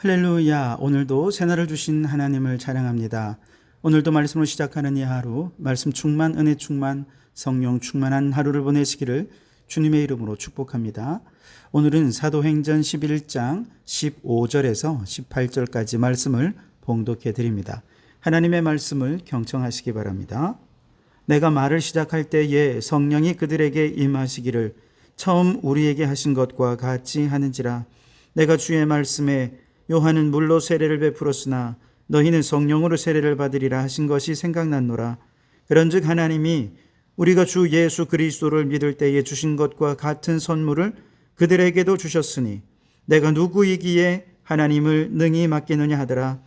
할렐루야. 오늘도 새날을 주신 하나님을 찬양합니다. 오늘도 말씀으로 시작하는 이 하루, 말씀 충만, 은혜 충만, 성령 충만한 하루를 보내시기를 주님의 이름으로 축복합니다. 오늘은 사도행전 11장 15절에서 18절까지 말씀을 봉독해 드립니다. 하나님의 말씀을 경청하시기 바랍니다. 내가 말을 시작할 때에 성령이 그들에게 임하시기를 처음 우리에게 하신 것과 같이 하는지라. 내가 주의 말씀에 요한은 물로 세례를 베풀었으나 너희는 성령으로 세례를 받으리라 하신 것이 생각났노라. 그런즉 하나님이 우리가 주 예수 그리스도를 믿을 때에 주신 것과 같은 선물을 그들에게도 주셨으니 내가 누구이기에 하나님을 능히 맡기느냐 하더라.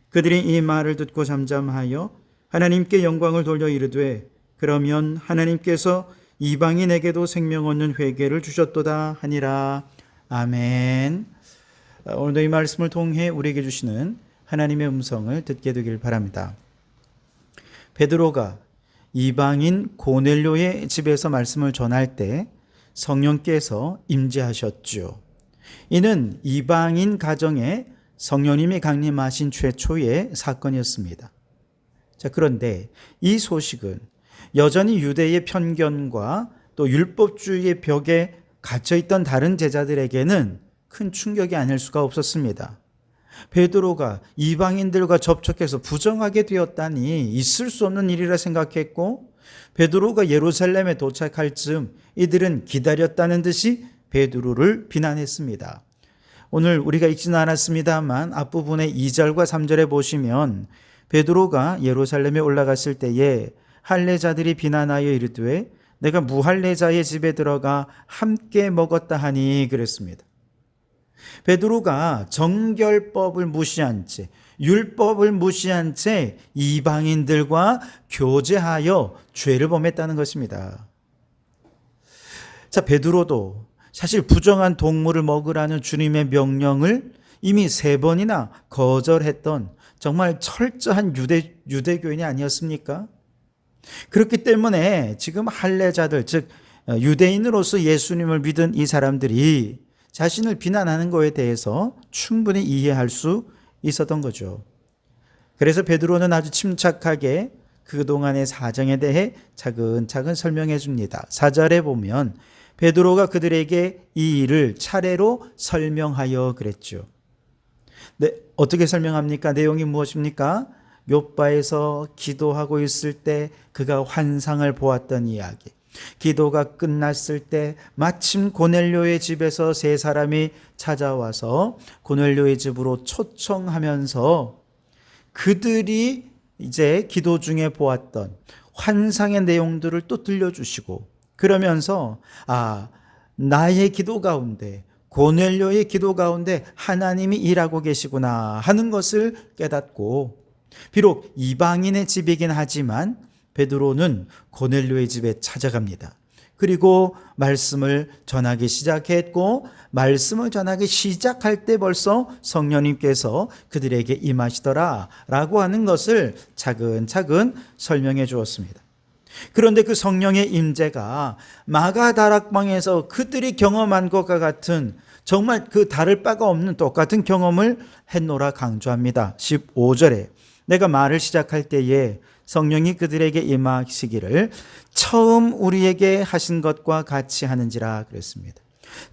그들이 이 말을 듣고 잠잠하여 하나님께 영광을 돌려 이르되 그러면 하나님께서 이방인에게도 생명 얻는 회개를 주셨도다 하니라. 아멘. 오늘도 이 말씀을 통해 우리에게 주시는 하나님의 음성을 듣게 되길 바랍니다. 베드로가 이방인 고넬료의 집에서 말씀을 전할 때 성령께서 임재하셨죠. 이는 이방인 가정에 성령님이 강림하신 최초의 사건이었습니다. 자, 그런데 이 소식은 여전히 유대의 편견과 또 율법주의의 벽에 갇혀있던 다른 제자들에게는 큰 충격이 아닐 수가 없었습니다. 베드로가 이방인들과 접촉해서 부정하게 되었다니 있을 수 없는 일이라 생각했고, 베드로가 예루살렘에 도착할 즈음 이들은 기다렸다는 듯이 베드로를 비난했습니다. 오늘 우리가 읽지는 않았습니다만 앞부분의 2절과 3절에 보시면 베드로가 예루살렘에 올라갔을 때에 할례자들이 비난하여 이르되 내가 무할례자의 집에 들어가 함께 먹었다 하니 그랬습니다. 베드로가 정결법을 무시한 채, 율법을 무시한 채 이방인들과 교제하여 죄를 범했다는 것입니다. 자, 베드로도 사실 부정한 동물을 먹으라는 주님의 명령을 이미 3번이나 거절했던 정말 철저한 유대교인이 아니었습니까? 그렇기 때문에 지금 할례자들, 즉 유대인으로서 예수님을 믿은 이 사람들이 자신을 비난하는 것에 대해서 충분히 이해할 수 있었던 거죠. 그래서 베드로는 아주 침착하게 그동안의 사정에 대해 차근차근 설명해 줍니다. 4절에 보면 베드로가 그들에게 이 일을 차례로 설명하여 그랬죠. 네, 어떻게 설명합니까? 내용이 무엇입니까? 욥바에서 기도하고 있을 때 그가 환상을 보았던 이야기. 기도가 끝났을 때 마침 고넬료의 집에서 3사람이 찾아와서 고넬료의 집으로 초청하면서 그들이 이제 기도 중에 보았던 환상의 내용들을 또 들려주시고, 그러면서 나의 기도 가운데, 고넬료의 기도 가운데 하나님이 일하고 계시구나 하는 것을 깨닫고, 비록 이방인의 집이긴 하지만 베드로는 고넬료의 집에 찾아갑니다. 그리고 말씀을 전하기 시작했고, 말씀을 전하기 시작할 때 벌써 성령님께서 그들에게 임하시더라 라고 하는 것을 차근차근 설명해 주었습니다. 그런데 그 성령의 임재가 마가다락방에서 그들이 경험한 것과 같은 정말 그 다를 바가 없는 똑같은 경험을 했노라 강조합니다. 15절에 내가 말을 시작할 때에 성령이 그들에게 임하시기를 처음 우리에게 하신 것과 같이 하는지라 그랬습니다.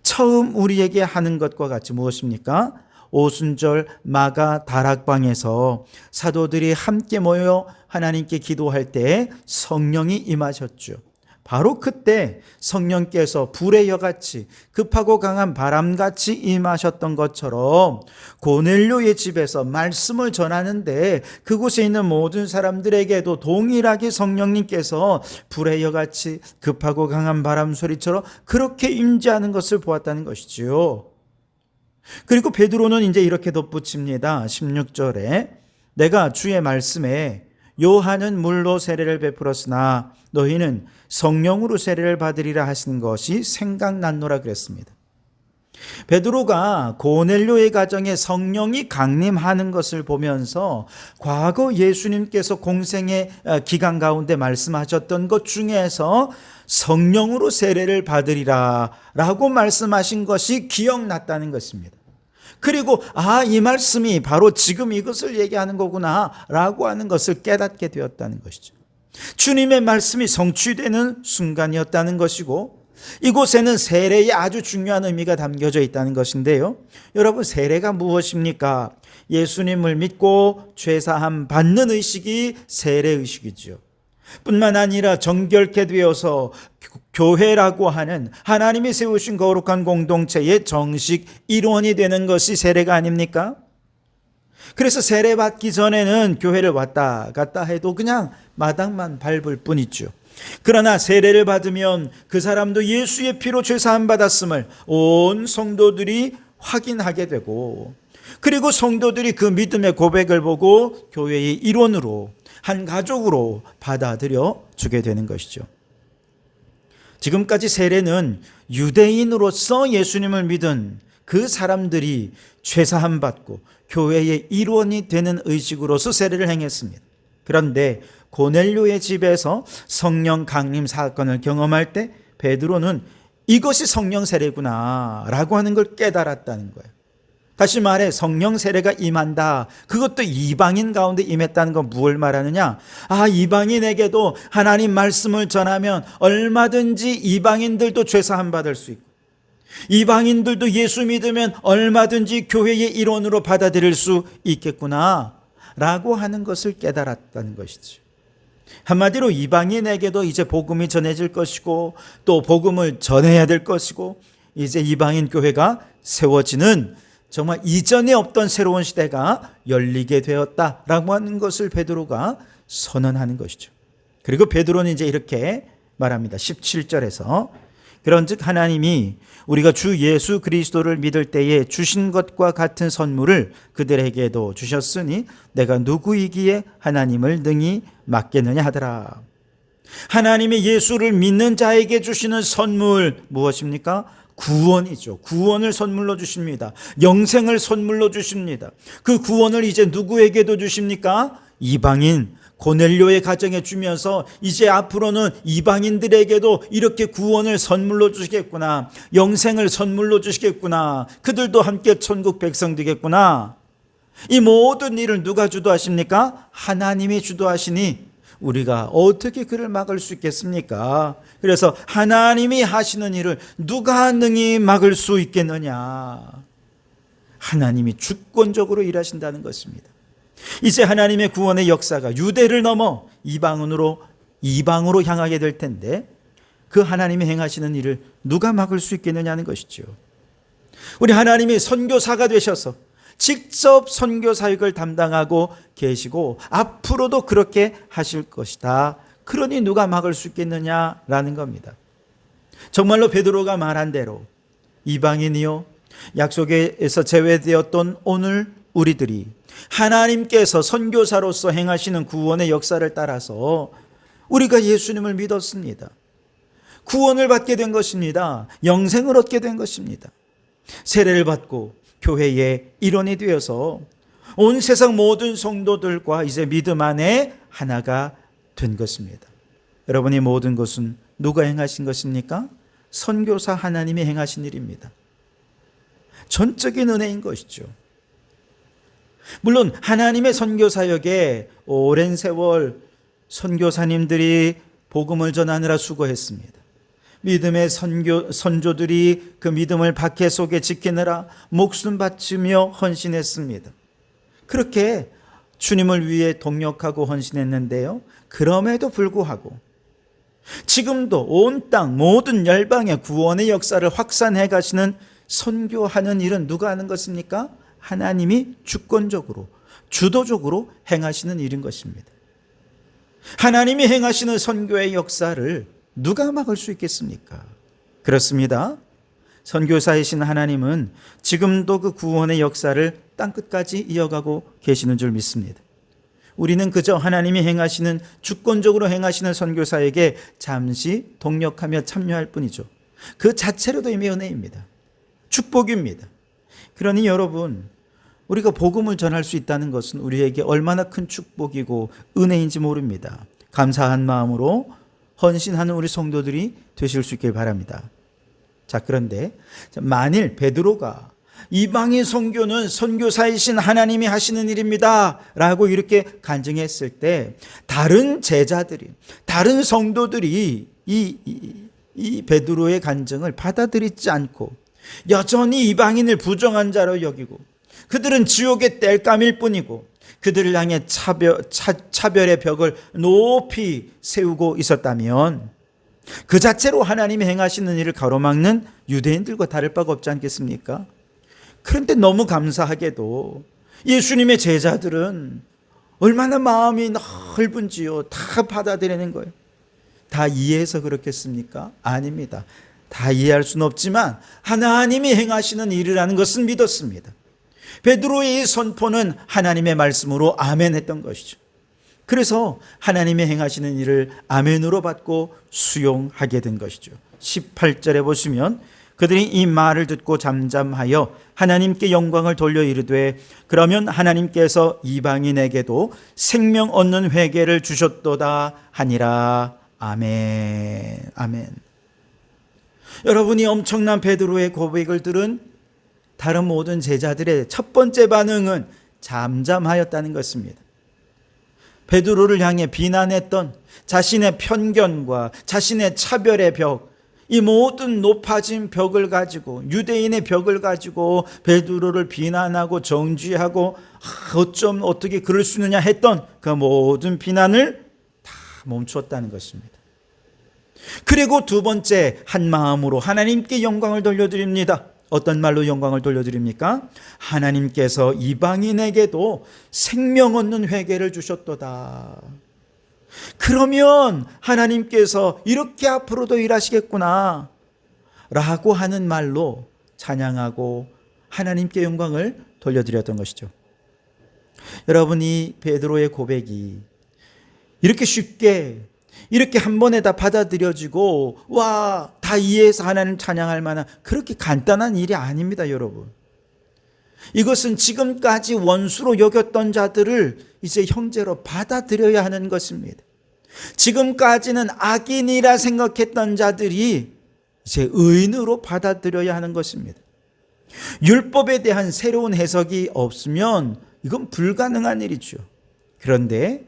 처음 우리에게 하는 것과 같이 무엇입니까? 오순절 마가 다락방에서 사도들이 함께 모여 하나님께 기도할 때 성령이 임하셨죠. 바로 그때 성령께서 불의 여같이 급하고 강한 바람같이 임하셨던 것처럼 고넬료의 집에서 말씀을 전하는데 그곳에 있는 모든 사람들에게도 동일하게 성령님께서 불의 여같이 급하고 강한 바람 소리처럼 그렇게 임재하는 것을 보았다는 것이지요. 그리고 베드로는 이제 이렇게 덧붙입니다. 16절에 내가 주의 말씀에 요한은 물로 세례를 베풀었으나 너희는 성령으로 세례를 받으리라 하신 것이 생각났노라 그랬습니다. 베드로가 고넬료의 가정에 성령이 강림하는 것을 보면서 과거 예수님께서 공생의 기간 가운데 말씀하셨던 것 중에서 성령으로 세례를 받으리라 라고 말씀하신 것이 기억났다는 것입니다. 그리고 이 말씀이 바로 지금 이것을 얘기하는 거구나 라고 하는 것을 깨닫게 되었다는 것이죠. 주님의 말씀이 성취되는 순간이었다는 것이고, 이곳에는 세례의 아주 중요한 의미가 담겨져 있다는 것인데요. 여러분, 세례가 무엇입니까? 예수님을 믿고 죄사함 받는 의식이 세례의식이죠. 뿐만 아니라 정결케 되어서 교회라고 하는 하나님이 세우신 거룩한 공동체의 정식 일원이 되는 것이 세례가 아닙니까? 그래서 세례 받기 전에는 교회를 왔다 갔다 해도 그냥 마당만 밟을 뿐이죠. 그러나 세례를 받으면 그 사람도 예수의 피로 죄사함 받았음을 온 성도들이 확인하게 되고, 그리고 성도들이 그 믿음의 고백을 보고 교회의 일원으로, 한 가족으로 받아들여 주게 되는 것이죠. 지금까지 세례는 유대인으로서 예수님을 믿은 그 사람들이 죄사함 받고 교회의 일원이 되는 의식으로서 세례를 행했습니다. 그런데 고넬료의 집에서 성령 강림 사건을 경험할 때 베드로는 이것이 성령 세례구나 라고 하는 걸 깨달았다는 거예요. 다시 말해 성령 세례가 임한다. 그것도 이방인 가운데 임했다는 건 무엇을 말하느냐? 이방인에게도 하나님 말씀을 전하면 얼마든지 이방인들도 죄사함 받을 수 있고, 이방인들도 예수 믿으면 얼마든지 교회의 일원으로 받아들일 수 있겠구나 라고 하는 것을 깨달았다는 것이죠. 한마디로 이방인에게도 이제 복음이 전해질 것이고, 또 복음을 전해야 될 것이고, 이제 이방인 교회가 세워지는 정말 이전에 없던 새로운 시대가 열리게 되었다라고 하는 것을 베드로가 선언하는 것이죠. 그리고 베드로는 이제 이렇게 말합니다. 17절에서 그런즉 하나님이 우리가 주 예수 그리스도를 믿을 때에 주신 것과 같은 선물을 그들에게도 주셨으니 내가 누구이기에 하나님을 능히 맡겠느냐 하더라. 하나님이 예수를 믿는 자에게 주시는 선물 무엇입니까? 구원이죠. 구원을 선물로 주십니다. 영생을 선물로 주십니다. 그 구원을 이제 누구에게도 주십니까? 이방인 고넬료의 가정에 주면서 이제 앞으로는 이방인들에게도 이렇게 구원을 선물로 주시겠구나, 영생을 선물로 주시겠구나, 그들도 함께 천국 백성 되겠구나. 이 모든 일을 누가 주도하십니까? 하나님이 주도하시니 우리가 어떻게 그를 막을 수 있겠습니까? 그래서 하나님이 하시는 일을 누가 능히 막을 수 있겠느냐? 하나님이 주권적으로 일하신다는 것입니다. 이제 하나님의 구원의 역사가 유대를 넘어 이방으로 향하게 될 텐데, 그 하나님이 행하시는 일을 누가 막을 수 있겠느냐는 것이죠. 우리 하나님이 선교사가 되셔서 직접 선교 사역을 담당하고 계시고 앞으로도 그렇게 하실 것이다. 그러니 누가 막을 수 있겠느냐라는 겁니다. 정말로 베드로가 말한 대로 이방인이요 약속에서 제외되었던 오늘 우리들이 하나님께서 선교사로서 행하시는 구원의 역사를 따라서 우리가 예수님을 믿었습니다. 구원을 받게 된 것입니다. 영생을 얻게 된 것입니다. 세례를 받고 교회의 일원이 되어서 온 세상 모든 성도들과 이제 믿음 안에 하나가 된 것입니다. 여러분이 모든 것은 누가 행하신 것입니까? 선교사 하나님이 행하신 일입니다. 전적인 은혜인 것이죠. 물론 하나님의 선교사역에 오랜 세월 선교사님들이 복음을 전하느라 수고했습니다. 믿음의 선조들이 그 믿음을 박해 속에 지키느라 목숨 바치며 헌신했습니다. 그렇게 주님을 위해 동력하고 헌신했는데요. 그럼에도 불구하고 지금도 온 땅 모든 열방의 구원의 역사를 확산해 가시는 선교하는 일은 누가 하는 것입니까? 하나님이 주권적으로 주도적으로 행하시는 일인 것입니다. 하나님이 행하시는 선교의 역사를 누가 막을 수 있겠습니까? 그렇습니다. 선교사이신 하나님은 지금도 그 구원의 역사를 땅끝까지 이어가고 계시는 줄 믿습니다. 우리는 그저 하나님이 행하시는 주권적으로 행하시는 선교사에게 잠시 동력하며 참여할 뿐이죠. 그 자체로도 이미 은혜입니다. 축복입니다. 그러니 여러분, 우리가 복음을 전할 수 있다는 것은 우리에게 얼마나 큰 축복이고 은혜인지 모릅니다. 감사한 마음으로 헌신하는 우리 성도들이 되실 수 있길 바랍니다. 자, 그런데 만일 베드로가 이방인 선교는 선교사이신 하나님이 하시는 일입니다 라고 이렇게 간증했을 때 다른 제자들이, 다른 성도들이 이 베드로의 간증을 받아들이지 않고 여전히 이방인을 부정한 자로 여기고 그들은 지옥의 땔감일 뿐이고 그들을 향해 차별의 벽을 높이 세우고 있었다면 그 자체로 하나님이 행하시는 일을 가로막는 유대인들과 다를 바가 없지 않겠습니까? 그런데 너무 감사하게도 예수님의 제자들은 얼마나 마음이 넓은지요. 다 받아들이는 거예요. 다 이해해서 그렇겠습니까? 아닙니다. 다 이해할 수는 없지만 하나님이 행하시는 일이라는 것은 믿었습니다. 베드로의 이 선포는 하나님의 말씀으로 아멘 했던 것이죠. 그래서 하나님의 행하시는 일을 아멘으로 받고 수용하게 된 것이죠. 18절에 보시면 그들이 이 말을 듣고 잠잠하여 하나님께 영광을 돌려 이르되 그러면 하나님께서 이방인에게도 생명 얻는 회개를 주셨도다 하니라. 아멘. 아멘. 여러분이 엄청난 베드로의 고백을 들은 다른 모든 제자들의 첫 번째 반응은 잠잠하였다는 것입니다. 베드로를 향해 비난했던 자신의 편견과 자신의 차별의 벽, 이 모든 높아진 벽을 가지고, 유대인의 벽을 가지고 베드로를 비난하고 정죄하고 어쩜 어떻게 그럴 수 있느냐 했던 그 모든 비난을 다 멈추었다는 것입니다. 그리고 두 번째, 한 마음으로 하나님께 영광을 돌려드립니다. 어떤 말로 영광을 돌려드립니까? 하나님께서 이방인에게도 생명 얻는 회개를 주셨도다. 그러면 하나님께서 이렇게 앞으로도 일하시겠구나 라고 하는 말로 찬양하고 하나님께 영광을 돌려드렸던 것이죠. 여러분, 이 베드로의 고백이 이렇게 쉽게 이렇게 한 번에 다 받아들여지고 와, 다 이해해서 하나님 찬양할 만한 그렇게 간단한 일이 아닙니다, 여러분. 이것은 지금까지 원수로 여겼던 자들을 이제 형제로 받아들여야 하는 것입니다. 지금까지는 악인이라 생각했던 자들이 이제 의인으로 받아들여야 하는 것입니다. 율법에 대한 새로운 해석이 없으면 이건 불가능한 일이죠. 그런데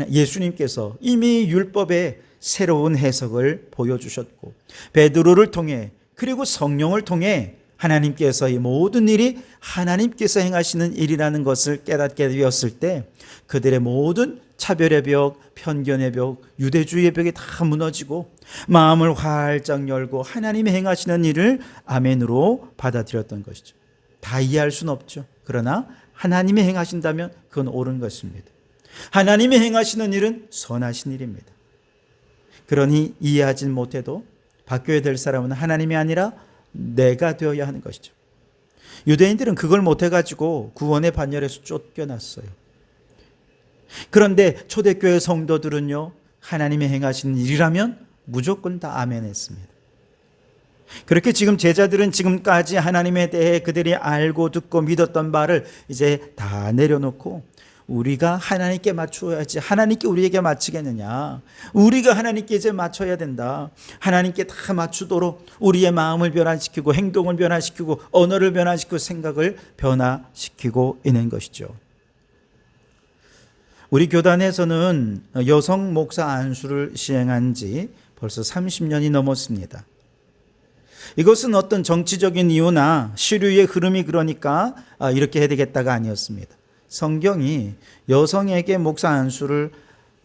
예수님께서 이미 율법의 새로운 해석을 보여주셨고 베드로를 통해 그리고 성령을 통해 하나님께서 이 모든 일이 하나님께서 행하시는 일이라는 것을 깨닫게 되었을 때 그들의 모든 차별의 벽, 편견의 벽, 유대주의의 벽이 다 무너지고 마음을 활짝 열고 하나님이 행하시는 일을 아멘으로 받아들였던 것이죠. 다 이해할 수는 없죠. 그러나 하나님이 행하신다면 그건 옳은 것입니다. 하나님이 행하시는 일은 선하신 일입니다. 그러니 이해하지 못해도 바뀌어야 될 사람은 하나님이 아니라 내가 되어야 하는 것이죠. 유대인들은 그걸 못해가지고 구원의 반열에서 쫓겨났어요. 그런데 초대교회 성도들은요, 하나님이 행하시는 일이라면 무조건 다 아멘 했습니다. 그렇게 지금 제자들은 지금까지 하나님에 대해 그들이 알고 듣고 믿었던 바를 이제 다 내려놓고 우리가 하나님께 맞추어야지, 하나님께 우리에게 맞추겠느냐, 우리가 하나님께 이제 맞춰야 된다, 하나님께 다 맞추도록 우리의 마음을 변화시키고 행동을 변화시키고 언어를 변화시키고 생각을 변화시키고 있는 것이죠. 우리 교단에서는 여성 목사 안수를 시행한 지 벌써 30년이 넘었습니다. 이것은 어떤 정치적인 이유나 시류의 흐름이 그러니까 이렇게 해야 되겠다가 아니었습니다. 성경이 여성에게 목사 안수를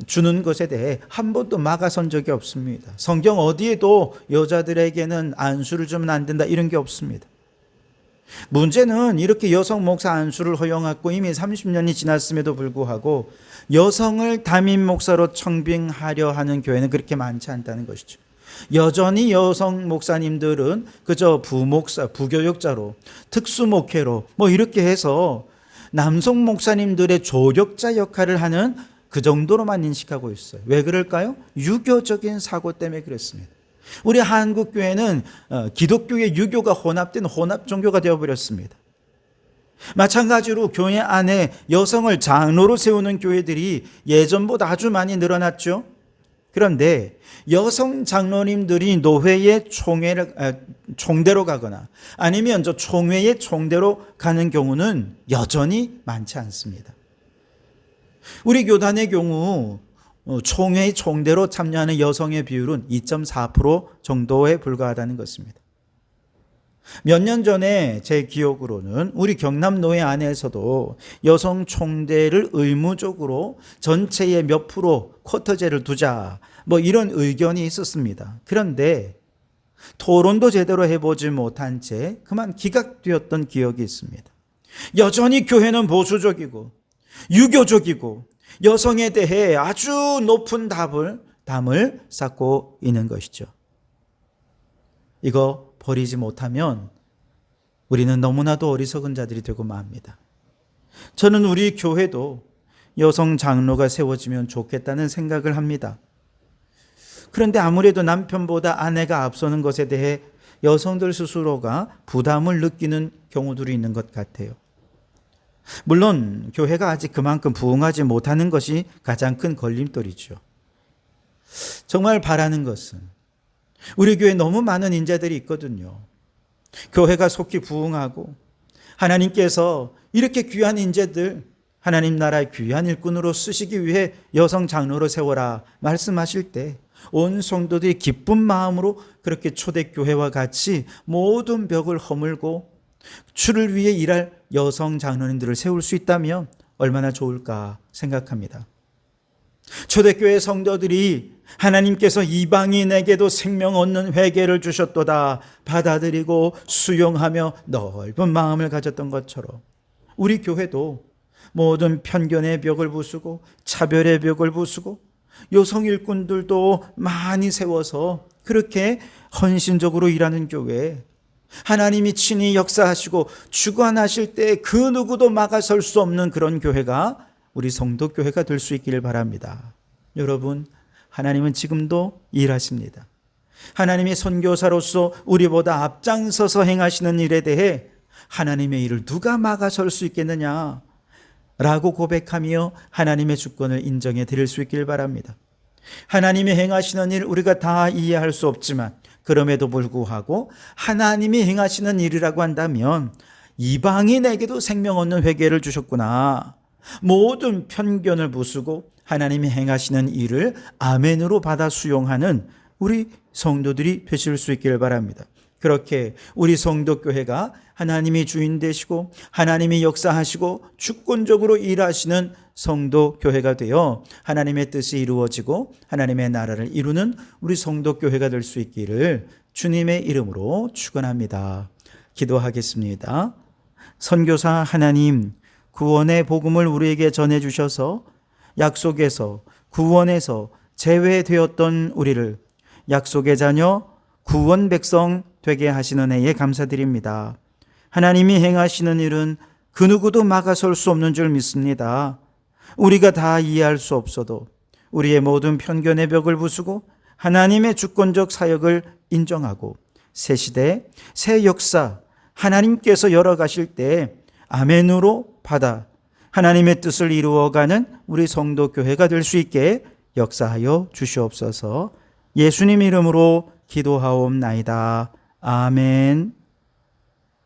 주는 것에 대해 한 번도 막아선 적이 없습니다. 성경 어디에도 여자들에게는 안수를 주면 안 된다 이런 게 없습니다. 문제는 이렇게 여성 목사 안수를 허용하고 이미 30년이 지났음에도 불구하고 여성을 담임 목사로 청빙하려 하는 교회는 그렇게 많지 않다는 것이죠. 여전히 여성 목사님들은 그저 부목사, 부교역자로, 특수목회로 이렇게 해서 남성 목사님들의 조력자 역할을 하는 그 정도로만 인식하고 있어요. 왜 그럴까요? 유교적인 사고 때문에 그렇습니다. 우리 한국 교회는 기독교의 유교가 혼합된 혼합 종교가 되어버렸습니다. 마찬가지로 교회 안에 여성을 장로로 세우는 교회들이 예전보다 아주 많이 늘어났죠. 그런데 여성 장로님들이 노회의 총대로 가거나 아니면 저 총회의 총대로 가는 경우는 여전히 많지 않습니다. 우리 교단의 경우 총회의 총대로 참여하는 여성의 비율은 2.4% 정도에 불과하다는 것입니다. 몇 년 전에 제 기억으로는 우리 경남노회 안에서도 여성 총대를 의무적으로 전체의 몇 프로 쿼터제를 두자 이런 의견이 있었습니다. 그런데 토론도 제대로 해보지 못한 채 그만 기각되었던 기억이 있습니다. 여전히 교회는 보수적이고 유교적이고 여성에 대해 아주 높은 담을 쌓고 있는 것이죠. 이거 버리지 못하면 우리는 너무나도 어리석은 자들이 되고 맙니다. 저는 우리 교회도 여성 장로가 세워지면 좋겠다는 생각을 합니다. 그런데 아무래도 남편보다 아내가 앞서는 것에 대해 여성들 스스로가 부담을 느끼는 경우들이 있는 것 같아요. 물론 교회가 아직 그만큼 부흥하지 못하는 것이 가장 큰 걸림돌이죠. 정말 바라는 것은 우리 교회에 너무 많은 인재들이 있거든요. 교회가 속히 부흥하고 하나님께서 이렇게 귀한 인재들 하나님 나라의 귀한 일꾼으로 쓰시기 위해 여성 장로로 세워라 말씀하실 때 온 성도들이 기쁜 마음으로 그렇게 초대교회와 같이 모든 벽을 허물고 주를 위해 일할 여성 장로님들을 세울 수 있다면 얼마나 좋을까 생각합니다. 초대교회 성도들이 하나님께서 이방인에게도 생명 얻는 회개를 주셨도다 받아들이고 수용하며 넓은 마음을 가졌던 것처럼 우리 교회도 모든 편견의 벽을 부수고 차별의 벽을 부수고 여성 일꾼들도 많이 세워서 그렇게 헌신적으로 일하는 교회, 하나님이 친히 역사하시고 주관하실 때 그 누구도 막아설 수 없는 그런 교회가 우리 성도교회가 될 수 있기를 바랍니다. 여러분, 하나님은 지금도 일하십니다. 하나님이 선교사로서 우리보다 앞장서서 행하시는 일에 대해 하나님의 일을 누가 막아설 수 있겠느냐 라고 고백하며 하나님의 주권을 인정해 드릴 수 있길 바랍니다. 하나님이 행하시는 일 우리가 다 이해할 수 없지만 그럼에도 불구하고 하나님이 행하시는 일이라고 한다면 이방인에게도 생명 얻는 회개를 주셨구나. 모든 편견을 부수고 하나님이 행하시는 일을 아멘으로 받아 수용하는 우리 성도들이 되실 수 있기를 바랍니다. 그렇게 우리 성도교회가 하나님이 주인 되시고 하나님이 역사하시고 주권적으로 일하시는 성도교회가 되어 하나님의 뜻이 이루어지고 하나님의 나라를 이루는 우리 성도교회가 될 수 있기를 주님의 이름으로 축원합니다. 기도하겠습니다. 선교사 하나님, 구원의 복음을 우리에게 전해주셔서 약속에서 구원에서 제외되었던 우리를 약속의 자녀 구원 백성 되게 하시는 애에 감사드립니다. 하나님이 행하시는 일은 그 누구도 막아설 수 없는 줄 믿습니다. 우리가 다 이해할 수 없어도 우리의 모든 편견의 벽을 부수고 하나님의 주권적 사역을 인정하고 새 시대, 새 역사 하나님께서 열어가실 때 아멘으로 받아 하나님의 뜻을 이루어가는 우리 성도교회가 될 수 있게 역사하여 주시옵소서. 예수님 이름으로 기도하옵나이다. 아멘.